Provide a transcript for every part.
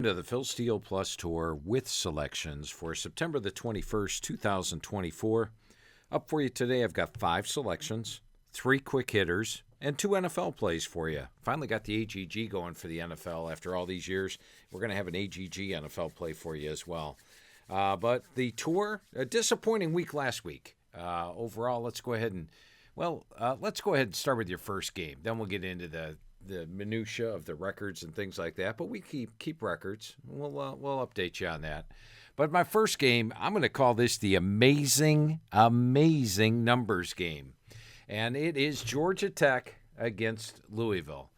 To the Phil Steele Plus Tour with selections for September the 21st, 2024. Up for you today, I've got 5 selections, 3 quick hitters, and 2 NFL plays for you. Finally got the AGG going for the NFL after all these years. We're going to have an AGG NFL play for you as well. But the tour, a disappointing week last week. Overall, let's go ahead and start with your first game. Then we'll get into the minutia of the records and things like that. But we keep records. We'll update you on that. But my first game, I'm going to call this the amazing numbers game. And it is Georgia Tech against Louisville.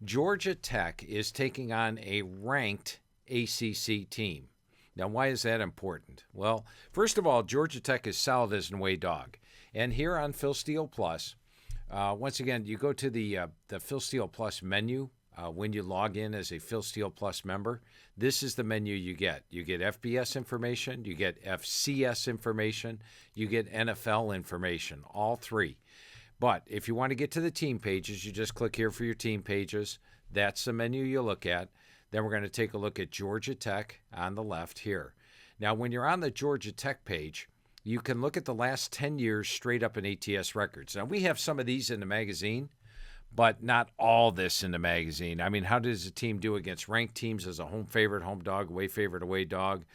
Georgia Tech is taking on a ranked ACC team. Now, why is that important? Well, first of all, Georgia Tech is solid as an away dog. And here on Phil Steele Plus, once again, you go to the Phil Steele Plus menu when you log in as a Phil Steele Plus member. This is the menu you get. You get FBS information, you get FCS information, you get NFL information, all 3. But if you want to get to the team pages, you just click here for your team pages. That's the menu you look at. Then we're going to take a look at Georgia Tech on the left here. Now, when you're on the Georgia Tech page, you can look at the last 10 years straight up in ATS records. Now, we have some of these in the magazine, but not all this in the magazine. I mean, how does a team do against ranked teams as a home favorite, home dog, away dog,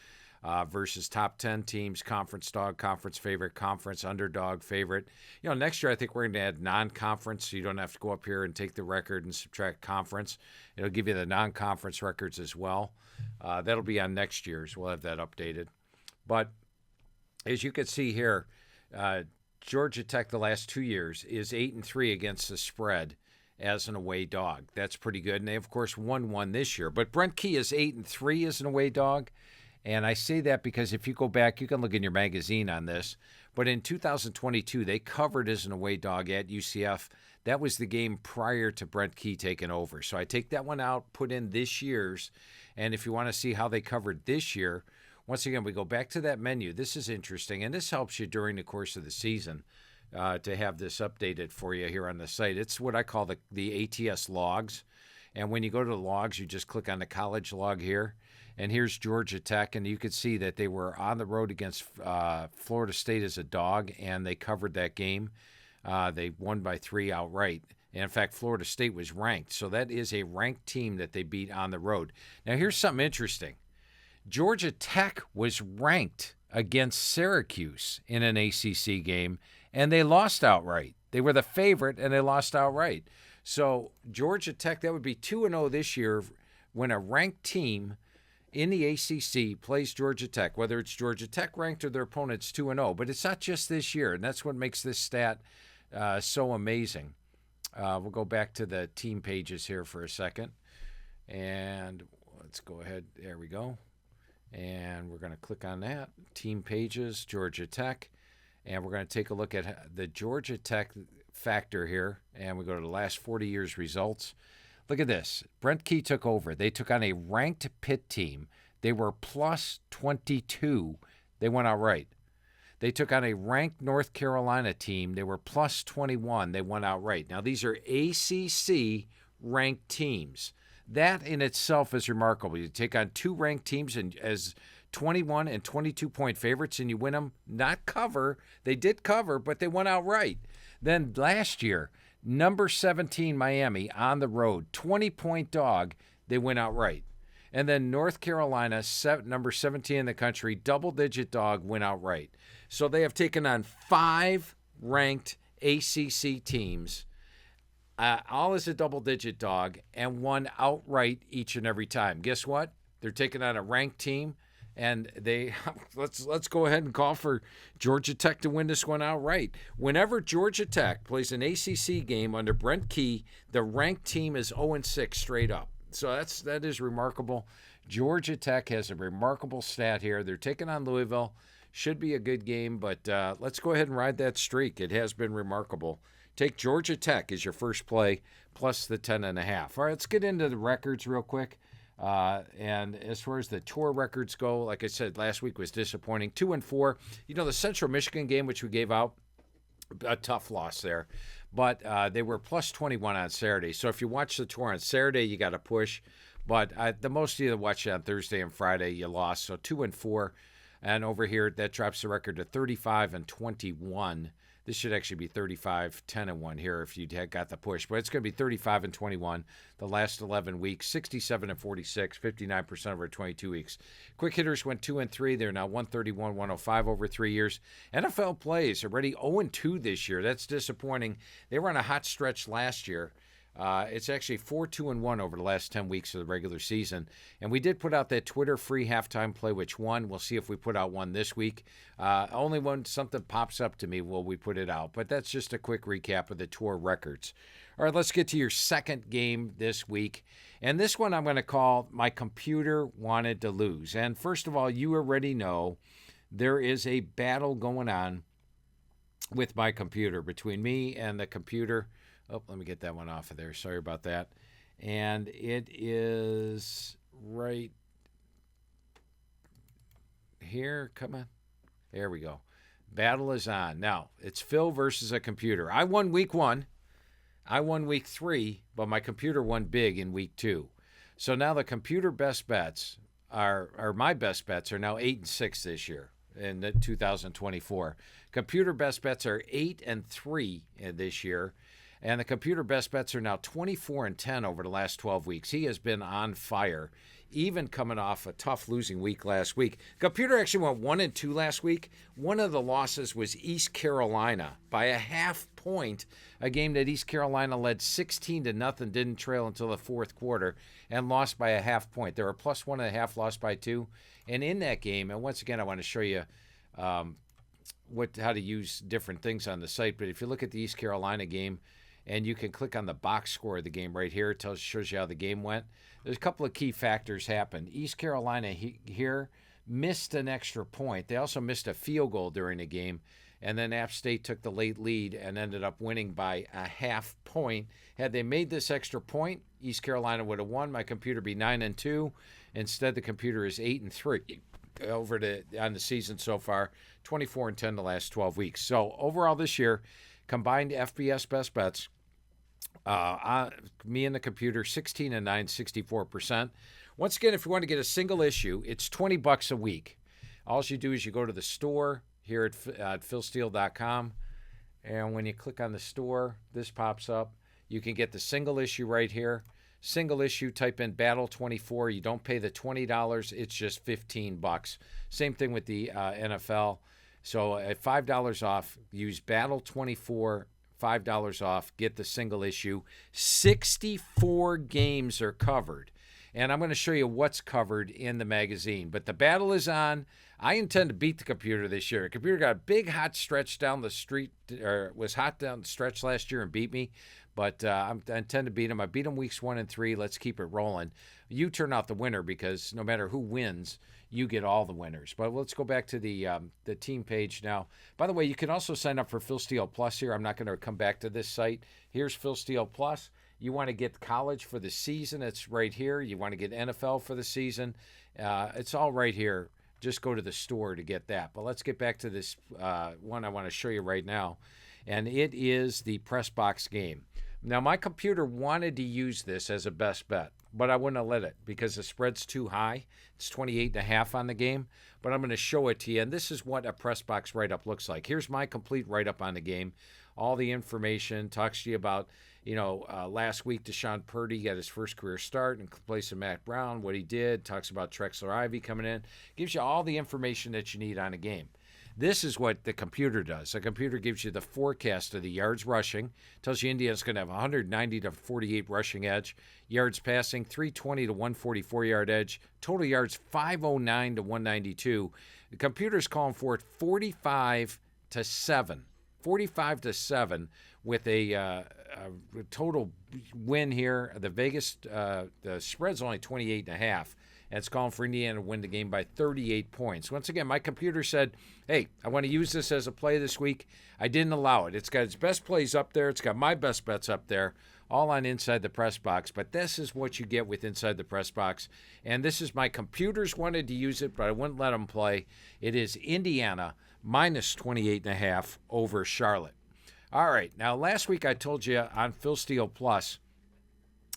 versus top 10 teams, conference dog, conference favorite, conference underdog favorite? You know, next year I think we're going to add non-conference, so you don't have to go up here and take the record and subtract conference. It'll give you the non-conference records as well. That'll be on next year's. We'll have that updated. But as you can see here, Georgia Tech the last 2 years is 8-3 against the spread as an away dog. That's pretty good. And they, of course, won one this year. But Brent Key is 8-3 as an away dog. And I say that because if you go back, you can look in your magazine on this. But in 2022, they covered as an away dog at UCF. That was the game prior to Brent Key taking over. So I take that one out, put in this year's. And if you want to see how they covered this year, once again, we go back to that menu. This is interesting, and this helps you during the course of the season to have this updated for you here on the site. It's what I call the ATS logs. And when you go to the logs, you just click on the college log here. And here's Georgia Tech, and you can see that they were on the road against Florida State as a dog, and they covered that game. They won by 3 outright. And in fact, Florida State was ranked. So that is a ranked team that they beat on the road. Now, here's something interesting. Georgia Tech was ranked against Syracuse in an ACC game, and they lost outright. They were the favorite, and they lost outright. So Georgia Tech, that would be 2-0 this year when a ranked team in the ACC plays Georgia Tech, whether it's Georgia Tech ranked or their opponent's 2-0. But it's not just this year, and that's what makes this stat so amazing. We'll go back to the team pages here for a second. And let's go ahead. There we go. And we're going to click on that. Team pages, Georgia Tech. And we're going to take a look at the Georgia Tech factor here. And we go to the last 40 years results. Look at this. Brent Key took over. They took on a ranked Pitt team. They were plus 22. They went outright. They took on a ranked North Carolina team. They were plus 21. They went outright. Now, these are ACC ranked teams. That in itself is remarkable. You take on 2 ranked teams and as 21 and 22-point favorites, and you win them, not cover. They did cover, but they went outright. Then last year, number 17 Miami on the road, 20-point dog, they went outright. And then North Carolina, number 17 in the country, double-digit dog, went outright. So they have taken on 5 ranked ACC teams, all as a double-digit dog, and won outright each and every time. Guess what? They're taking on a ranked team, and they let's go ahead and call for Georgia Tech to win this one outright. Whenever Georgia Tech plays an ACC game under Brent Key, the ranked team is 0-6 straight up. So that is remarkable. Georgia Tech has a remarkable stat here. They're taking on Louisville. Should be a good game, but let's go ahead and ride that streak. It has been remarkable. Take Georgia Tech as your first play, plus the 10.5. All right, let's get into the records real quick. And as far as the tour records go, like I said, last week was disappointing. 2-4. You know, the Central Michigan game, which we gave out, a tough loss there. But they were plus 21 on Saturday. So if you watch the tour on Saturday, you got to push. But the most of you that watched it on Thursday and Friday, you lost. So 2-4. And over here, that drops the record to 35-21. This should actually be 35-10-1 here if you got the push. But it's going to be 35-21 the last 11 weeks, 67-46, 59% over 22 weeks. Quick hitters went 2-3. They're now 131-105 over 3 years. NFL plays already 0-2 this year. That's disappointing. They were on a hot stretch last year. It's actually 4-2-1 over the last 10 weeks of the regular season. And we did put out that Twitter free halftime play, which won. We'll see if we put out one this week. Only when something pops up to me will we put it out. But that's just a quick recap of the tour records. All right, let's get to your second game this week. And this one I'm going to call My Computer Wanted to Lose. And first of all, you already know there is a battle going on with my computer between me and the computer. Oh, let me get that one off of there. Sorry about that. And it is right here. Come on. There we go. Battle is on. Now, it's Phil versus a computer. I won week 1. I won week 3, but my computer won big in week 2. So now the computer best bets are my best bets are now 8-6 this year in 2024. Computer best bets are 8-3 this year. And the computer best bets are now 24-10 over the last 12 weeks. He has been on fire, even coming off a tough losing week last week. Computer actually went 1-2 last week. One of the losses was East Carolina by a half point, a game that East Carolina led 16-0, didn't trail until the fourth quarter, and lost by a half point. They were plus 1.5, lost by 2. And in that game, and once again, I want to show you how to use different things on the site. But if you look at the East Carolina game, and you can click on the box score of the game right here. It shows you how the game went. There's a couple of key factors happened. East Carolina here missed an extra point. They also missed a field goal during the game. And then App State took the late lead and ended up winning by a half point. Had they made this extra point, East Carolina would have won. My computer would be 9-2. Instead, the computer is 8-3 on the season so far. 24-10 the last 12 weeks. So overall this year, combined FBS best bets, me and the computer, 16-9, 64%. Once again, if you want to get a single issue, it's $20 a week. All you do is you go to the store here at philsteele.com, and when you click on the store, this pops up. You can get the single issue right here. Single issue, type in Battle 24. You don't pay the $20. It's just $15. Same thing with the NFL. So at $5 off, use Battle 24, $5 off, get the single issue. 64 games are covered. And I'm going to show you what's covered in the magazine. But the battle is on. I intend to beat the computer this year. The computer got a big hot stretch down the street, or was hot down the stretch last year and beat me. But I intend to beat him. I beat him weeks 1 and 3. Let's keep it rolling. You turn out the winner because no matter who wins, you get all the winners. But let's go back to the team page now. By the way, you can also sign up for Phil Steele Plus here. I'm not going to come back to this site. Here's Phil Steele Plus. You want to get college for the season, it's right here. You want to get NFL for the season, it's all right here. Just go to the store to get that. But let's get back to this one I want to show you right now. And it is the press box game. Now, my computer wanted to use this as a best bet, but I wouldn't have let it because the spread's too high. It's 28.5 on the game, but I'm going to show it to you. And this is what a press box write-up looks like. Here's my complete write-up on the game. All the information, talks to you about, last week Deshaun Purdy got his first career start in place of Matt Brown, what he did, talks about Trexler Ivy coming in, gives you all the information that you need on a game. This is what the computer does. The computer gives you the forecast of the yards rushing, tells you Indiana's going to have 190 to 48 rushing edge, yards passing 320 to 144 yard edge, total yards 509 to 192. The computer's calling for it 45 to 7. 45 to 7 with a total win here. The Vegas the spread's only 28.5. And it's calling for Indiana to win the game by 38 points. Once again, my computer said, hey, I want to use this as a play this week. I didn't allow it. It's got its best plays up there. It's got my best bets up there, all on Inside the Press Box. But this is what you get with Inside the Press Box. And this is my computers wanted to use it, but I wouldn't let them play. It is Indiana minus 28.5 over Charlotte. All right. Now, last week I told you on Phil Steele Plus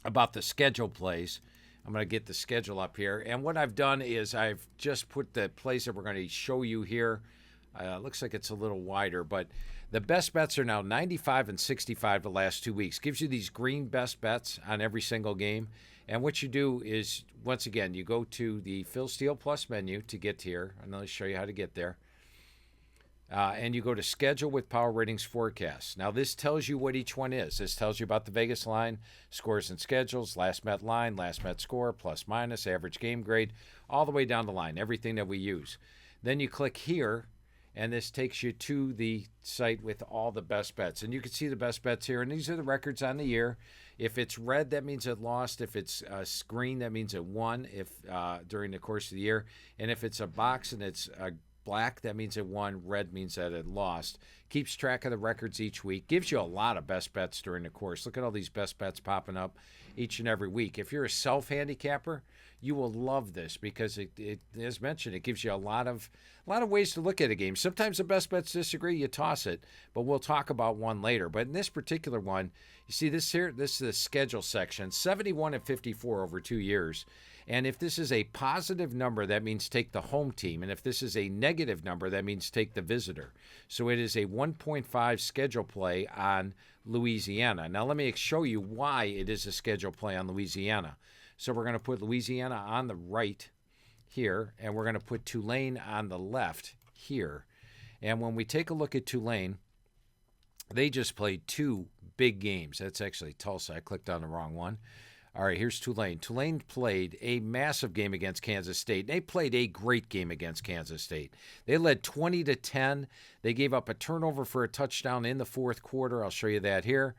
about the schedule plays. I'm going to get the schedule up here. And what I've done is I've just put the plays that we're going to show you here. Looks like it's a little wider, but the best bets are now 95 and 65 the last 2 weeks. Gives you these green best bets on every single game. And what you do is, once again, you go to the Phil Steele Plus menu to get here. And I'll show you how to get there. And you go to Schedule with Power Ratings Forecast. Now, this tells you what each one is. This tells you about the Vegas line, scores and schedules, last met line, last met score, plus minus, average game grade, all the way down the line, everything that we use. Then you click here, and this takes you to the site with all the best bets. And you can see the best bets here, and these are the records on the year. If it's red, that means it lost. If it's green, that means it won during the course of the year. And if it's a box and it's black, that means it won. Red means that it lost. Keeps track of the records each week. Gives you a lot of best bets during the course. Look at all these best bets popping up each and every week. If you're a self-handicapper, you will love this because it, as mentioned, it gives you a lot of ways to look at a game. Sometimes the best bets disagree, you toss it, but we'll talk about one later. But in this particular one, you see this here, this is the schedule section, 71 and 54 over 2 years. And if this is a positive number, that means take the home team. And if this is a negative number, that means take the visitor. So it is a 1.5 schedule play on Louisiana. Now let me show you why it is a schedule play on Louisiana. So we're going to put Louisiana on the right here, and we're going to put Tulane on the left here. And when we take a look at Tulane, they just played 2 big games. That's actually Tulsa. I clicked on the wrong one. All right, here's Tulane. Tulane played a massive game against Kansas State. They played a great game against Kansas State. They led 20-10. They gave up a turnover for a touchdown in the fourth quarter. I'll show you that here.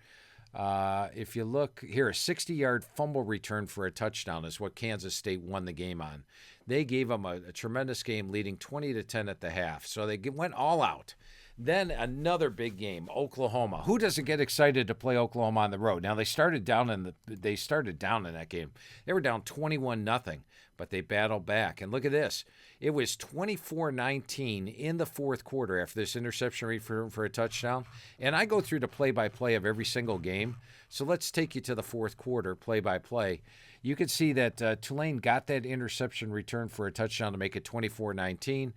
If you look here, a 60-yard fumble return for a touchdown is what Kansas State won the game on. They gave them a tremendous game, leading 20-10 at the half. So they went all out. Then another big game, Oklahoma. Who doesn't get excited to play Oklahoma on the road? Now they started down in that game. They were down 21-0, but they battled back. And look at this. It was 24-19 in the fourth quarter after this interception rate for a touchdown. And I go through the play-by-play of every single game. So let's take you to the fourth quarter play-by-play. You can see that Tulane got that interception return for a touchdown to make it 24-19.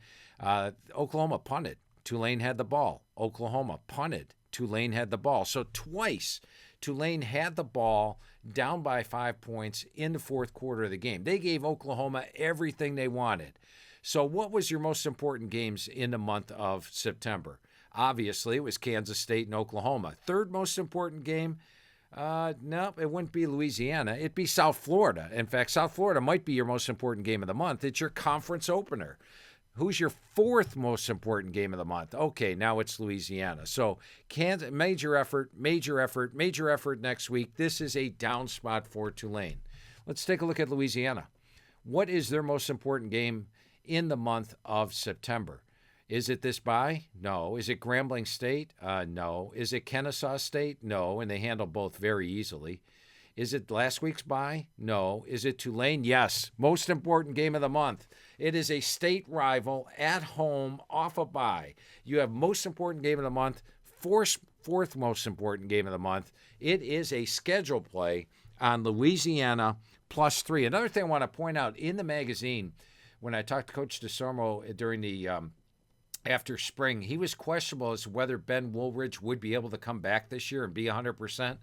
Oklahoma punted. Tulane had the ball. Oklahoma punted. Tulane had the ball. So twice, Tulane had the ball down by 5 points in the fourth quarter of the game. They gave Oklahoma everything they wanted. So what was your most important games in the month of September? Obviously, it was Kansas State and Oklahoma. Third most important game? No, it wouldn't be Louisiana. It'd be South Florida. In fact, South Florida might be your most important game of the month. It's your conference opener. Who's your fourth most important game of the month? Okay, now it's Louisiana. So Kansas, major effort next week. This is a down spot for Tulane. Let's take a look at Louisiana. What is their most important game in the month of September? Is it this bye? No. Is it Grambling State? No. Is it Kennesaw State? No, and they handle both very easily. Is it last week's bye? No. Is it Tulane? Yes. Most important game of the month. It is a state rival at home off a bye. You have most important game of the month, fourth most important game of the month. It is a schedule play on Louisiana +3. Another thing I want to point out, in the magazine, when I talked to Coach DeSormo during the after spring, he was questionable as to whether Ben Woolridge would be able to come back this year and be 100%.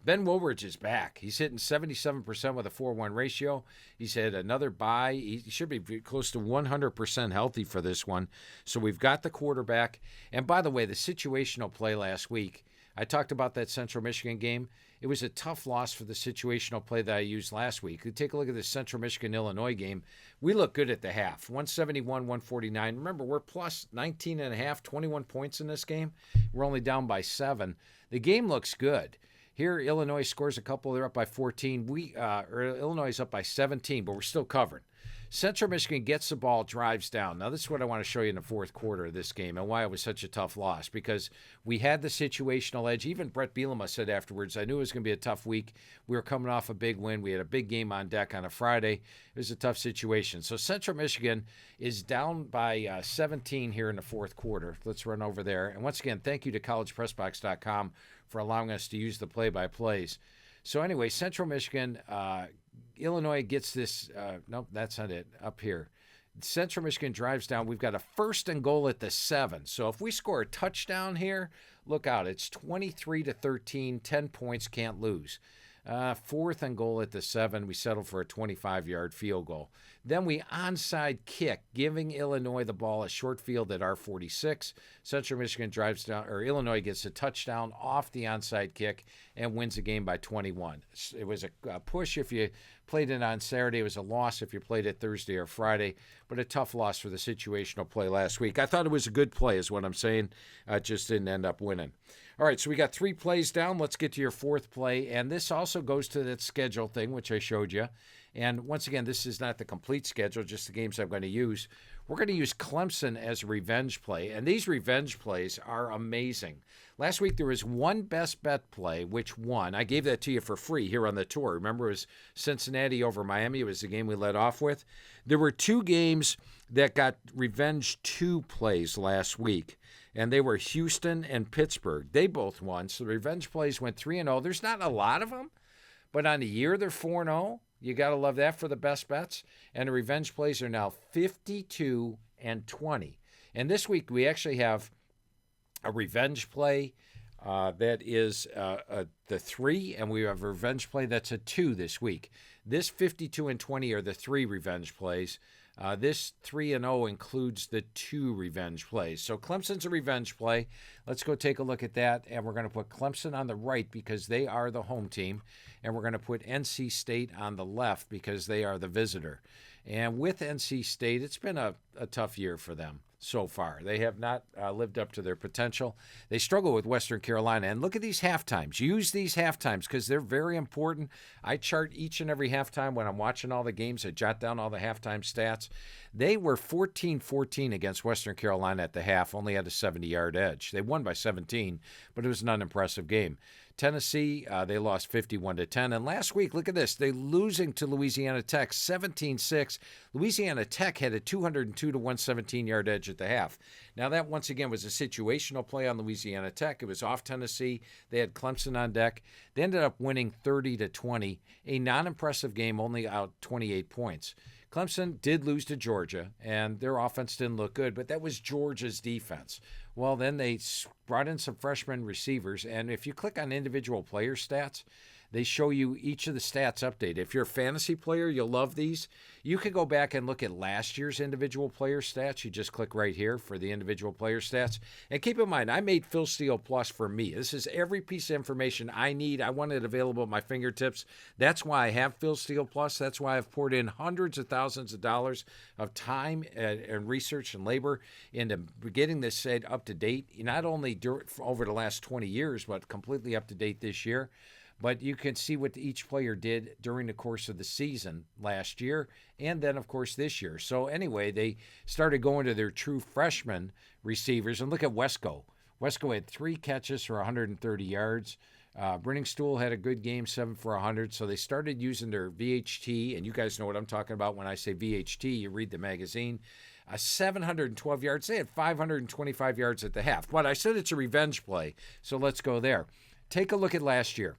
Ben Woolridge is back. He's hitting 77% with a 4-1 ratio. He's had another bye. He should be close to 100% healthy for this one. So we've got the quarterback. And by the way, the situational play last week, I talked about that Central Michigan game. It was a tough loss for the situational play that I used last week. You take a look at the Central Michigan-Illinois game. We look good at the half, 171-149. Remember, we're plus 19.5, 21 points in this game. We're only down by 7. The game looks good. Here, Illinois scores a couple. They're up by 14. Illinois is up by 17, but we're still covering. Central Michigan gets the ball, drives down. Now, this is what I want to show you in the fourth quarter of this game and why it was such a tough loss, because we had the situational edge. Even Brett Bielema said afterwards, I knew it was going to be a tough week. We were coming off a big win. We had a big game on deck on a Friday. It was a tough situation. So Central Michigan is down by 17 here in the fourth quarter. Let's run over there. And once again, thank you to collegepressbox.com for allowing us to use the play-by-plays. So anyway, Central Michigan Illinois gets this. Nope, that's not it. Up here. Central Michigan drives down. We've got a 1st and goal at the 7. So if we score a touchdown here, look out. It's 23-13, 10 points, can't lose. 4th and goal at the 7. We settle for a 25-yard field goal. Then we onside kick, giving Illinois the ball, a short field at our 46. Central Michigan drives down, or Illinois gets a touchdown off the onside kick and wins the game by 21. It was a push if you played it on Saturday. It was a loss if you played it Thursday or Friday, but a tough loss for the situational play last week. I thought it was a good play is what I'm saying. Just didn't end up winning. All right, so we got 3 plays down. Let's get to your 4th play, and this also goes to that schedule thing, which I showed you. And once again, this is not the complete schedule, just the games I'm going to use. We're going to use Clemson as a revenge play, and these revenge plays are amazing. Last week, there was one best bet play, which won. I gave that to you for free here on the tour. Remember, it was Cincinnati over Miami. It was the game we led off with. There were 2 games that got revenge 2 plays last week, and they were Houston and Pittsburgh. They both won, so the revenge plays went 3-0. There's not a lot of them, but on the year, they're 4-0. You got to love that for the best bets. And the revenge plays are now 52-20. And this week, we actually have a revenge play that is the 3, and we have a revenge play that's a 2 this week. This 52-20 are the 3 revenge plays. This 3-0 includes the 2 revenge plays. So Clemson's a revenge play. Let's go take a look at that, and we're going to put Clemson on the right because they are the home team, and we're going to put NC State on the left because they are the visitor. And with NC State, it's been a tough year for them so far. They have not lived up to their potential. They struggle with Western Carolina. And look at these halftimes. Use these halftimes because they're very important. I chart each and every halftime when I'm watching all the games. I jot down all the halftime stats. They were 14-14 against Western Carolina at the half, only had a 70-yard edge. They won by 17, but it was an unimpressive game. Tennessee, they lost 51-10. And last week, look at this. They're losing to Louisiana Tech 17-6. Louisiana Tech had a 202 to 117-yard edge at the half. Now, that once again was a situational play on Louisiana Tech. It was off Tennessee. They had Clemson on deck. They ended up winning 30-20, a non-impressive game, only out 28 points. Clemson did lose to Georgia, and their offense didn't look good, but that was Georgia's defense. Well, then they brought in some freshman receivers, and if you click on individual player stats, they show you each of the stats updated. If you're a fantasy player, you'll love these. You can go back and look at last year's individual player stats. You just click right here for the individual player stats. And keep in mind, I made Phil Steele Plus for me. This is every piece of information I need. I want it available at my fingertips. That's why I have Phil Steele Plus. That's why I've poured in hundreds of thousands of dollars of time and research and labor into getting this set up to date, not only over the last 20 years, but completely up to date this year. But you can see what each player did during the course of the season last year and then, of course, this year. So anyway, they started going to their true freshman receivers. And look at Wesco. Wesco had 3 catches for 130 yards. Brenningstool had a good game, 7 for 100. So they started using their VHT. And you guys know what I'm talking about when I say VHT. You read the magazine. 712 yards. They had 525 yards at the half. But I said it's a revenge play. So let's go there. Take a look at last year.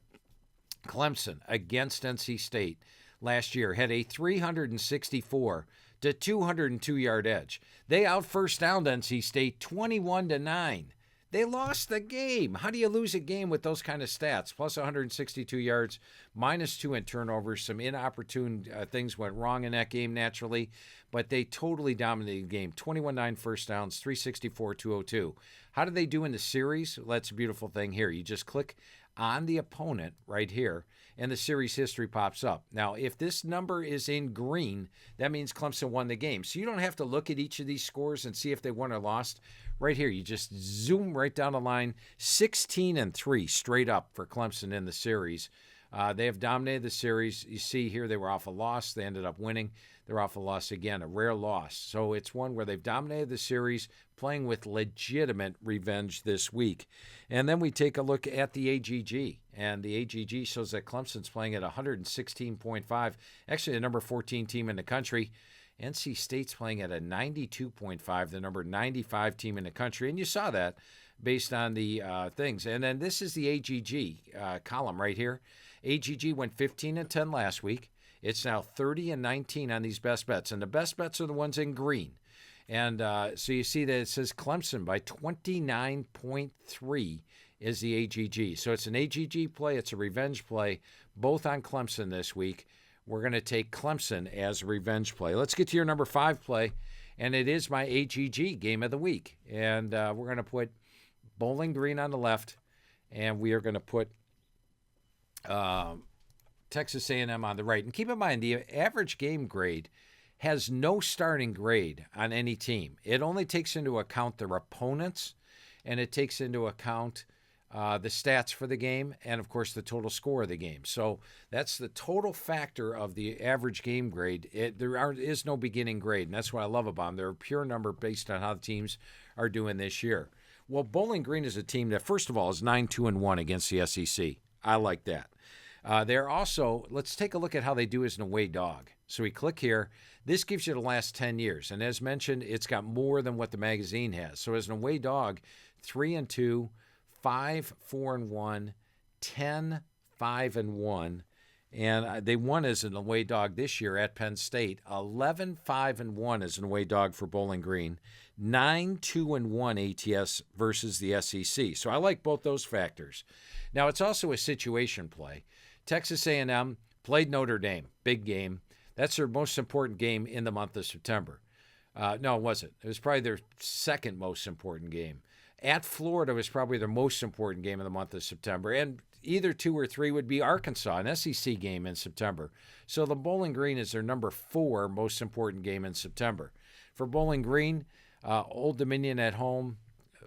Clemson against NC State last year had a 364 to 202-yard edge. They out first downed NC State 21-9. They lost the game. How do you lose a game with those kind of stats? Plus 162 yards, -2 in turnovers. Some inopportune things went wrong in that game naturally, but they totally dominated the game. 21-9 first downs, 364, 202. How did they do in the series? Well, that's a beautiful thing here. You just click on the opponent right here, and the series history pops up. Now, if this number is in green, that means Clemson won the game. So you don't have to look at each of these scores and see if they won or lost. Right here, you just zoom right down the line. 16-3 straight up for Clemson in the series. They have dominated the series. You see here they were off a loss. They ended up winning. They're off a loss again, a rare loss. So it's one where they've dominated the series, playing with legitimate revenge this week. And then we take a look at the AGG. And the AGG shows that Clemson's playing at 116.5, actually the number 14 team in the country. NC State's playing at a 92.5, the number 95 team in the country. And you saw that based on the things. And then this is the AGG column right here. AGG went 15-10 last week. It's now 30-19 on these best bets, and the best bets are the ones in green. And so you see that it says Clemson by 29.3 is the AGG. So it's an AGG play. It's a revenge play, both on Clemson this week. We're going to take Clemson as a revenge play. Let's get to your number 5 play, and it is my AGG game of the week. And we're going to put Bowling Green on the left, and we are going to put Texas A&M on the right. And keep in mind, the average game grade has no starting grade on any team. It only takes into account their opponents, and it takes into account the stats for the game, and of course the total score of the game. So that's the total factor of the average game grade. There is no beginning grade, and that's what I love about them. They're a pure number based on how the teams are doing this year. Well, Bowling Green is a team that, first of all, is 9-2-1 against the SEC. I like that. They're also, let's take a look at how they do as an away dog. So we click here. This gives you the last 10 years. And as mentioned, it's got more than what the magazine has. So as an away dog, 3-2, 5-4-1, 10-5-1. And they won as an away dog this year at Penn State. 11-5-1 as an away dog for Bowling Green. 9-2-1 ATS versus the SEC. So I like both those factors. Now, it's also a situation play. Texas A&M played Notre Dame. Big game. That's their most important game in the month of September. No, it wasn't. It was probably their second most important game. At Florida was probably their most important game of the month of September. And either 2 or 3 would be Arkansas, an SEC game in September. So the Bowling Green is their number 4 most important game in September. For Bowling Green, Old Dominion at home,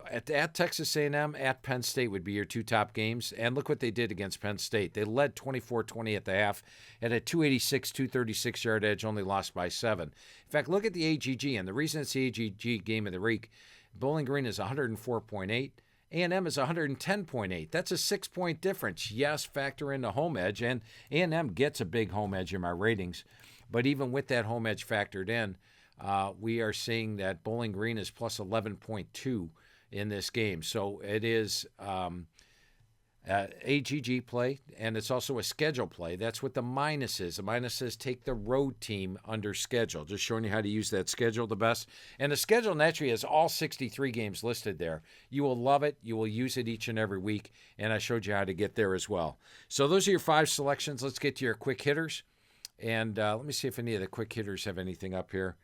at Texas A&M, at Penn State would be your 2 top games. And look what they did against Penn State. They led 24-20 at the half, and a 286, 236-yard edge, only lost by 7. In fact, look at the AGG, and the reason it's the AGG game of the week, Bowling Green is 104.8. A&M is 110.8. That's a 6-point difference. Yes, factor in the home edge, and A&M gets a big home edge in my ratings. But even with that home edge factored in, we are seeing that Bowling Green is plus 11.2 in this game. So it is AGG play, and it's also a schedule play. That's what the minus is. The minus says take the road team under schedule. Just showing you how to use that schedule the best. And the schedule naturally has all 63 games listed there. You will love it. You will use it each and every week, and I showed you how to get there as well. So those are your 5 selections. Let's get to your quick hitters. And let me see if any of the quick hitters have anything up here.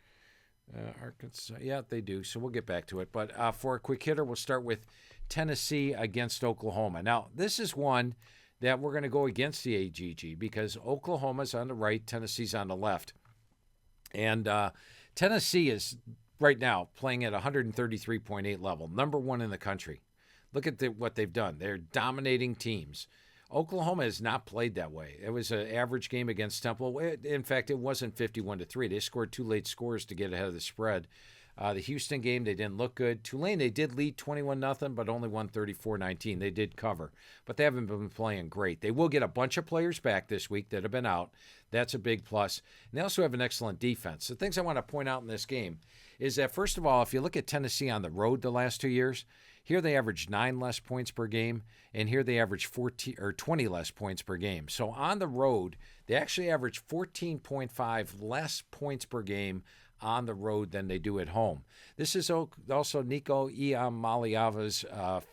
Arkansas, yeah, they do. So we'll get back to it. But for a quick hitter, we'll start with Tennessee against Oklahoma. Now, this is one that we're going to go against the AGG because Oklahoma's on the right, Tennessee's on the left. And Tennessee is right now playing at 133.8 level, number 1 in the country. Look at what they've done. They're dominating teams. Oklahoma has not played that way. It was an average game against Temple. In fact, it wasn't 51-3. They scored 2 late scores to get ahead of the spread. The Houston game, they didn't look good. Tulane, they did lead 21-0, but only won 34-19. They did cover, but they haven't been playing great. They will get a bunch of players back this week that have been out. That's a big plus. And they also have an excellent defense. The things I want to point out in this game is that, first of all, if you look at Tennessee on the road the last 2 years, here they average 9 less points per game, and here they average 20 less points per game. So on the road, they actually average 14.5 less points per game on the road than they do at home. This is also Nico Iamaleava's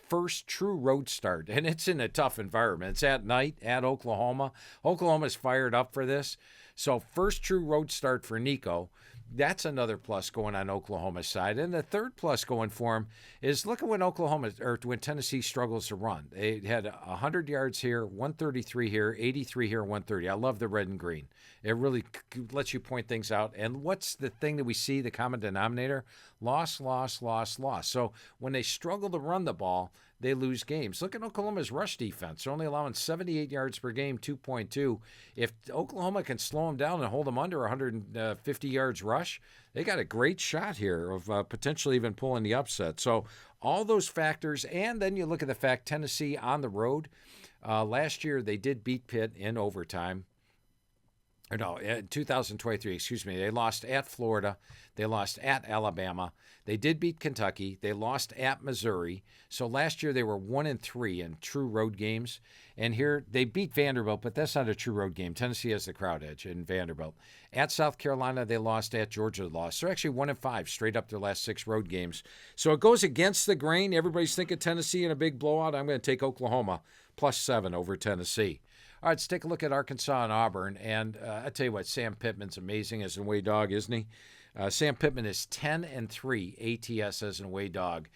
first true road start, and it's in a tough environment. It's at night at Oklahoma. Oklahoma's fired up for this. So first true road start for Nico. That's another plus going on Oklahoma's side. And the third plus going for him is look at when Tennessee struggles to run. They had 100 yards here, 133 here, 83 here, 130. I love the red and green. It really lets you point things out. And what's the thing that we see, the common denominator? Loss, loss, loss, loss. So when they struggle to run the ball, they lose games. Look at Oklahoma's rush defense. They're only allowing 78 yards per game, 2.2. If Oklahoma can slow them down and hold them under 150 yards rush, they got a great shot here of potentially even pulling the upset. So all those factors, and then you look at the fact Tennessee on the road. Last year they did beat Pitt in overtime. or no, 2023, excuse me. They lost at Florida. They lost at Alabama. They did beat Kentucky. They lost at Missouri. So last year they were 1-3 in true road games. And here they beat Vanderbilt, but that's not a true road game. Tennessee has the crowd edge in Vanderbilt. At South Carolina, they lost. At Georgia, they lost. They're actually 1-5 straight up their last 6 road games. So it goes against the grain. Everybody's thinking Tennessee in a big blowout. I'm going to take Oklahoma +7 over Tennessee. All right, let's take a look at Arkansas and Auburn. And I tell you what, Sam Pittman's amazing as an away dog, isn't he? Sam Pittman is 10-3 ATS as an away dog.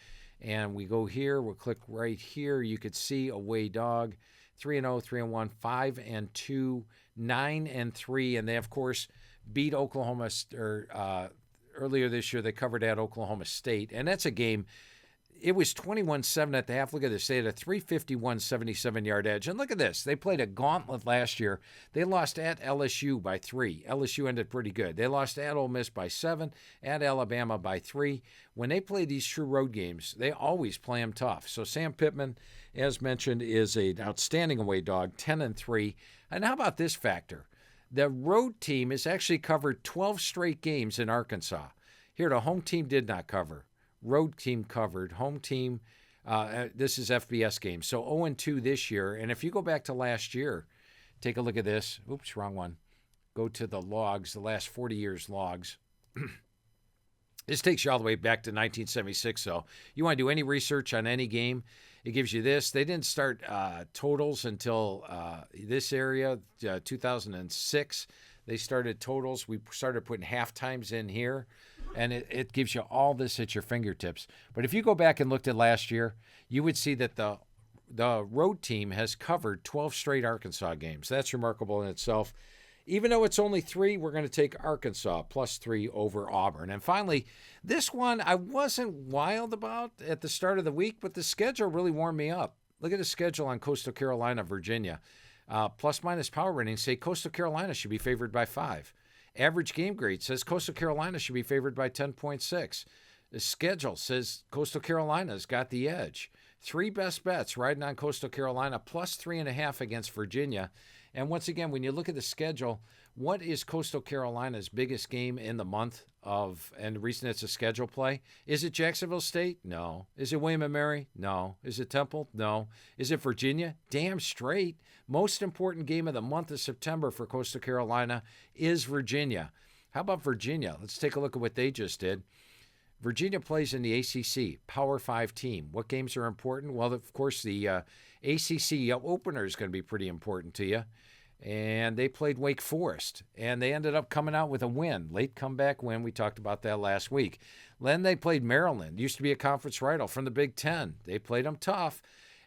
And we go here, we'll click right here. You could see away dog, 3-0, 3-1, 5-2, 9-3. And they, of course, beat Oklahoma earlier this year. They covered at Oklahoma State. And that's a game. It was 21-7 at the half. Look at this. They had a 351 77-yard edge. And look at this. They played a gauntlet last year. They lost at LSU by 3. LSU ended pretty good. They lost at Ole Miss by 7, at Alabama by 3. When they play these true road games, they always play them tough. So Sam Pittman, as mentioned, is an outstanding away dog, 10-3. And how about this factor? The road team has actually covered 12 straight games in Arkansas. Here, the home team did not cover. Road team covered. Home team, this is FBS games. So 0-2 this year. And if you go back to last year, take a look at this. Oops, wrong one. Go to the logs, the last 40 years logs. This takes you all the way back to 1976. So you want to do any research on any game, it gives you this. They didn't start totals until this area, 2006. They started totals. We started putting half times in here. And it gives you all this at your fingertips. But if you go back and looked at last year, you would see that the road team has covered 12 straight Arkansas games. That's remarkable in itself. Even though it's only 3, we're going to take Arkansas +3 over Auburn. And finally, this one I wasn't wild about at the start of the week, but the schedule really warmed me up. Look at the schedule on Coastal Carolina, Virginia. Plus-minus power ratings say Coastal Carolina should be favored by 5. Average game grade says Coastal Carolina should be favored by 10.6. The schedule says Coastal Carolina's got the edge. 3 best bets riding on Coastal Carolina, +3.5 against Virginia. And once again, when you look at the schedule, what is Coastal Carolina's biggest game in the month of, and the reason it's a schedule play? Is it Jacksonville State? No. Is it William & Mary? No. Is it Temple? No. Is it Virginia? Damn straight. Most important game of the month of September for Coastal Carolina is Virginia. How about Virginia? Let's take a look at what they just did. Virginia plays in the ACC, Power 5 team. What games are important? Well, of course, the ACC opener is going to be pretty important to you. And they played Wake Forest, and they ended up coming out with a win, late comeback win. We talked about that last week. Then they played Maryland, used to be a conference rival from the Big Ten. They played them tough,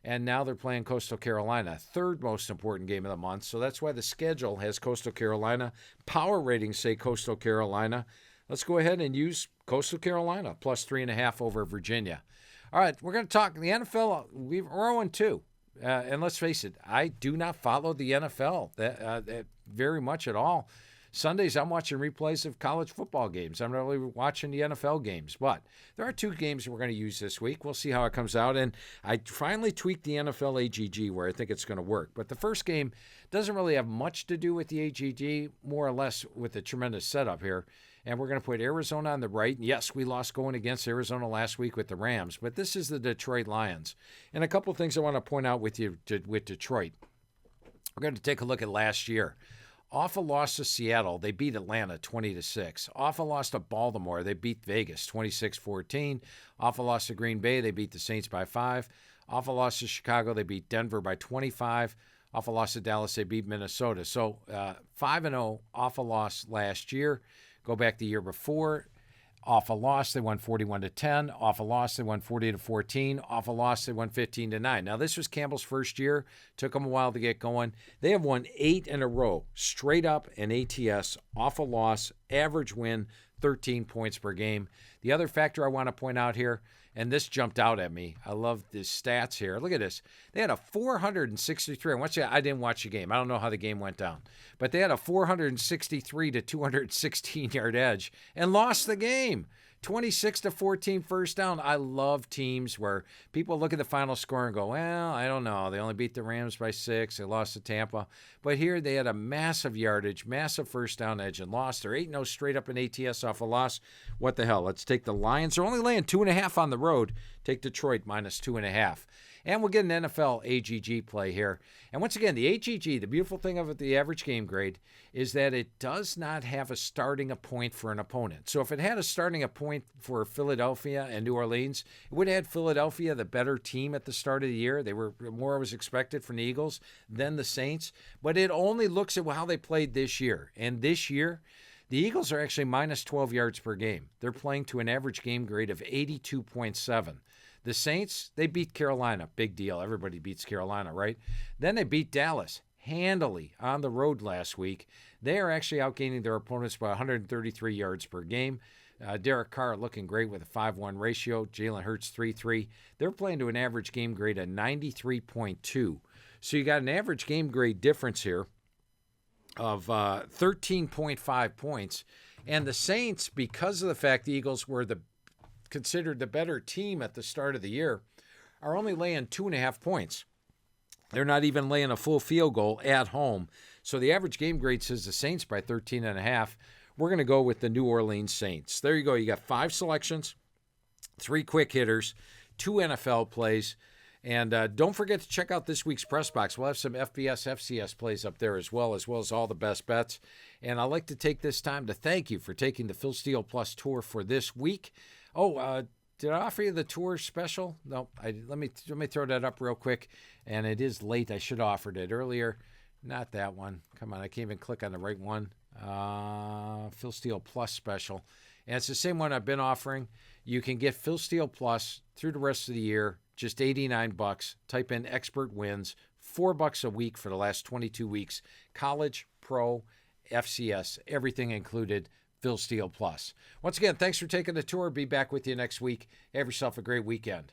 and now they're playing Coastal Carolina, 3rd most important game of the month. So that's why the schedule has Coastal Carolina. Power ratings say Coastal Carolina. Let's go ahead and use Coastal Carolina, +3.5 over Virginia. All right, we're going to talk the NFL. We're 0-2. And let's face it, I do not follow the NFL that very much at all. Sundays, I'm watching replays of college football games. I'm not really watching the NFL games. But there are 2 games we're going to use this week. We'll see how it comes out. And I finally tweaked the NFL AGG where I think it's going to work. But the first game doesn't really have much to do with the AGG, more or less with the tremendous setup here. And we're going to put Arizona on the right. And yes, we lost going against Arizona last week with the Rams, but this is the Detroit Lions. And a couple of things I want to point out with you with Detroit. We're going to take a look at last year. Off a loss to Seattle, they beat Atlanta 20-6. Off a loss to Baltimore, they beat Vegas 26-14. Off a loss to Green Bay, they beat the Saints by 5. Off a loss to Chicago, they beat Denver by 25. Off a loss to Dallas, they beat Minnesota. So 5-0 off a loss last year. Go back the year before. Off a loss, they won 41-10. Off a loss, they won 40-14. Off a loss, they won 15-9. Now, this was Campbell's first year. Took them a while to get going. They have won 8 in a row, straight up in ATS. Off a loss, average win, 13 points per game. The other factor I want to point out here, and this jumped out at me. I love the stats here. Look at this. They had a 463. I didn't watch the game. I don't know how the game went down. But they had a 463 to 216 yard edge and lost the game. 26-14 first down. I love teams where people look at the final score and go, well, I don't know. They only beat the Rams by 6. They lost to Tampa. But here they had a massive yardage, massive first down edge, and lost. They're 8-0 straight up in ATS off a loss. What the hell? Let's take the Lions. They're only laying 2.5 on the road. Take Detroit minus 2.5. And we'll get an NFL AGG play here. And once again, the AGG, the beautiful thing of it, the average game grade, is that it does not have a starting a point for an opponent. So if it had a starting a point for Philadelphia and New Orleans, it would have had Philadelphia the better team at the start of the year. They were more was expected from the Eagles than the Saints. But it only looks at how they played this year. And this year, the Eagles are actually minus 12 yards per game. They're playing to an average game grade of 82.7. The Saints, they beat Carolina. Big deal. Everybody beats Carolina, right? Then they beat Dallas handily on the road last week. They are actually outgaining their opponents by 133 yards per game. Derek Carr looking great with a 5-1 ratio. Jalen Hurts 3-3. They're playing to an average game grade of 93.2. So you got an average game grade difference here of 13.5 points. And the Saints, because of the fact the Eagles were considered the better team at the start of the year, are only laying 2.5 points. They're not even laying a full field goal at home. So the average game grade says the Saints by 13.5. We're going to go with the New Orleans Saints. There you go. You got 5 selections, 3 quick hitters, 2 NFL plays. And don't forget to check out this week's press box. We'll have some FBS, FCS plays up there as well as all the best bets. And I'd like to take this time to thank you for taking the Phil Steele Plus tour for this week. Oh, did I offer you the tour special? No, let me throw that up real quick. And it is late. I should have offered it earlier. Not that one. Come on, I can't even click on the right one. Phil Steele Plus special. And it's the same one I've been offering. You can get Phil Steele Plus through the rest of the year, just $89. Type in expert wins, $4 a week for the last 22 weeks. College, pro, FCS, everything included. Phil Steele Plus. Once again, thanks for taking the tour. Be back with you next week. Have yourself a great weekend.